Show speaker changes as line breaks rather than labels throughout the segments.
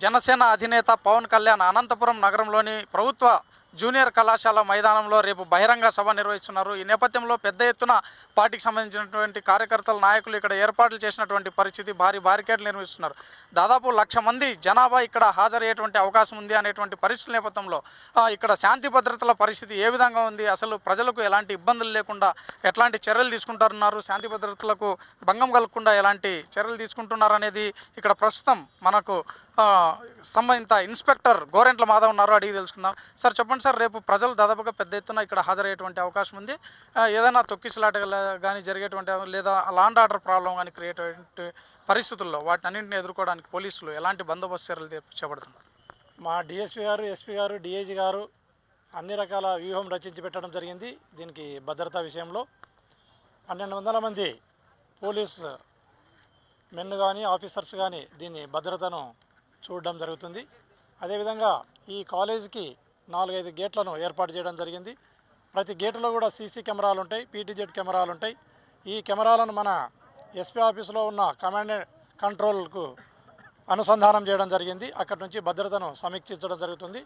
జనసేన అధినేత పవన్ కళ్యాణ్ అనంతపురం నగరంలోని ప్రభుత్వ జూనియర్ కళాశాల మైదానంలో రేపు బహిరంగ సభ నిర్వహిస్తున్నారు. ఈ నేపథ్యంలో పెద్ద ఎత్తున పార్టీకి సంబంధించినటువంటి కార్యకర్తలు, నాయకులు ఇక్కడ ఏర్పాట్లు చేసినటువంటి పరిస్థితి, భారీ బారికేడ్లు నిర్వహిస్తున్నారు. దాదాపు 1,00,000 మంది జనాభా ఇక్కడ హాజరయ్యేటువంటి అవకాశం ఉంది అనేటువంటి పరిస్థితుల నేపథ్యంలో ఇక్కడ శాంతి భద్రతల పరిస్థితి ఏ విధంగా ఉంది, అసలు ప్రజలకు ఎలాంటి ఇబ్బందులు లేకుండా ఎట్లాంటి చర్యలు తీసుకుంటున్నారు, శాంతి భద్రతలకు భంగం కలగకుండా ఎలాంటి చర్యలు తీసుకుంటున్నారు అనేది ఇక్కడ ప్రస్తుతం మనకు సంబంధిత ఇన్స్పెక్టర్ గోరెంట్ల మాధవ్ ఉన్నారు, అడిగి తెలుసుకుందాం. సార్ చెప్పండి సార్, రేపు ప్రజలు దాదాపుగా పెద్ద ఎత్తున ఇక్కడ హాజరయ్యేటువంటి అవకాశం ఉంది. ఏదైనా తొక్కిసలాట కానీ జరిగేటువంటి లేదా లాండ్ ఆర్డర్ ప్రాబ్లం కానీ క్రియేట్ అయ్యేటువంటి పరిస్థితుల్లో వాటిని అన్నింటినీ ఎదుర్కోవడానికి పోలీసులు ఎలాంటి బందోబస్తు చర్యలు చేపడుతున్నారు?
మా డిఎస్పీ గారు, ఎస్పీ గారు, డిఐజీ గారు అన్ని రకాల వ్యూహం రచించి పెట్టడం జరిగింది. దీనికి భద్రతా విషయంలో 1,200 మంది పోలీస్ మెన్ కానీ ఆఫీసర్స్ కానీ దీన్ని భద్రతను చూడడం జరుగుతుంది. అదేవిధంగా ఈ కాలేజీకి 4-5 గేట్లను ఏర్పాటు చేయడం జరిగింది. ప్రతి గేటులో కూడా సీసీ కెమెరాలు ఉంటాయి, పీటీజెడ్ కెమెరాలు ఉంటాయి. ఈ కెమెరాలను మన ఎస్పీ ఆఫీసులో ఉన్న కమాండ్ కంట్రోల్కు అనుసంధానం చేయడం జరిగింది. అక్కడి నుంచి భద్రతను సమీక్షించడం జరుగుతుంది.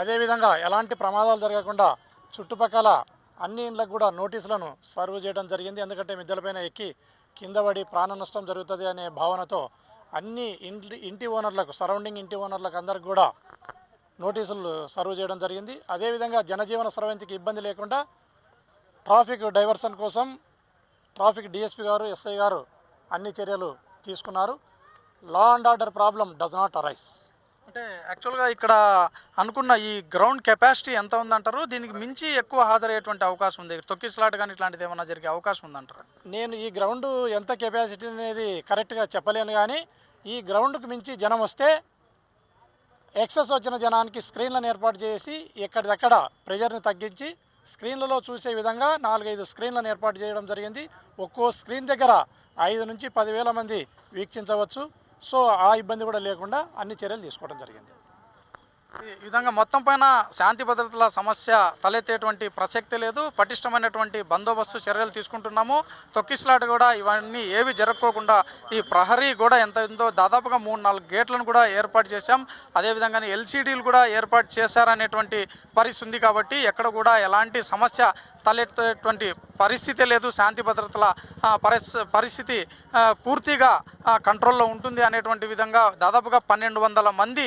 అదేవిధంగా ఎలాంటి ప్రమాదాలు జరగకుండా చుట్టుపక్కల అన్ని ఇండ్లకు కూడా నోటీసులను సర్వ్ చేయడం జరిగింది. ఎందుకంటే మిద్దెలపైన ఎక్కి కింద పడి ప్రాణ నష్టం జరుగుతుంది అనే భావనతో అన్ని ఇంటి ఓనర్లకు, సరౌండింగ్ ఇంటి ఓనర్లకు అందరికి కూడా నోటీసులు సర్వ్ చేయడం జరిగింది. అదేవిధంగా జనజీవన స్రవంతికి ఇబ్బంది లేకుండా ట్రాఫిక్ డైవర్షన్ కోసం ట్రాఫిక్ డిఎస్పీ గారు, ఎస్ఐ గారు అన్ని చర్యలు తీసుకున్నారు. Law and order problem does not arise.
అంటే యాక్చువల్గా ఇక్కడ అనుకున్న ఈ గ్రౌండ్ కెపాసిటీ ఎంత ఉందంటారు? దీనికి మించి ఎక్కువ హాజరయ్యేటువంటి అవకాశం ఉంది, తొక్కిసలాట కానీ ఇట్లాంటిది ఏమైనా జరిగే అవకాశం ఉందంటారు?
నేను ఈ గ్రౌండ్ ఎంత కెపాసిటీ అనేది కరెక్ట్గా చెప్పలేను, కానీ ఈ గ్రౌండ్కి మించి జనం వస్తే ఎక్సెస్ వచ్చిన జనానికి స్క్రీన్లను ఏర్పాటు చేసి ఎక్కడిదక్కడ ప్రెజర్ని తగ్గించి స్క్రీన్లలో చూసే విధంగా 4-5 స్క్రీన్లను ఏర్పాటు చేయడం జరిగింది. ఒక్కో స్క్రీన్ దగ్గర 5 నుంచి 10,000 మంది వీక్షించవచ్చు. సో ఆ ఇబ్బంది కూడా లేకుండా అన్ని చర్యలు తీసుకోవడం జరిగింది.
ఈ విధంగా మొత్తం పైన శాంతి భద్రతల సమస్య తలెత్తేటువంటి ప్రసక్తి లేదు. పటిష్టమైనటువంటి బందోబస్తు చర్యలు తీసుకుంటున్నాము. తొక్కిసలాట కూడా ఇవన్నీ ఏవి జరగకోకుండా ఈ ప్రహరీ కూడా ఎంత ఉందో దాదాపుగా 3-4 గేట్లను కూడా ఏర్పాటు చేశాం. అదేవిధంగా ఎల్సీడీలు కూడా ఏర్పాటు చేశారనేటువంటి పరిస్థితి ఉంది. కాబట్టి ఎక్కడ కూడా ఎలాంటి సమస్య తలెత్తేటువంటి పరిస్థితి లేదు. శాంతి భద్రతల పరిస్థితి పూర్తిగా కంట్రోల్లో ఉంటుంది అనేటువంటి విధంగా దాదాపుగా 1,200 మంది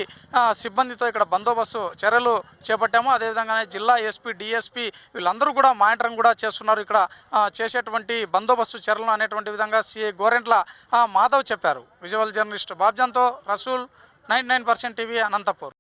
సిబ్బందితో ఇక్కడ బందోబస్తు చర్యలు చేపట్టాము. అదేవిధంగానే జిల్లా ఎస్పీ, డిఎస్పీ వీళ్ళందరూ కూడా మానిటరింగ్ కూడా చేస్తున్నారు. ఇక్కడ చేసేటువంటి బందోబస్తు చర్యలు అనేటువంటి విధంగా సిఐ గోరెంట్ల మాధవ్ చెప్పారు. విజువల్ జర్నలిస్ట్ బాబ్జాన్తో రసూల్, 99% టీవీ, అనంతపూర్.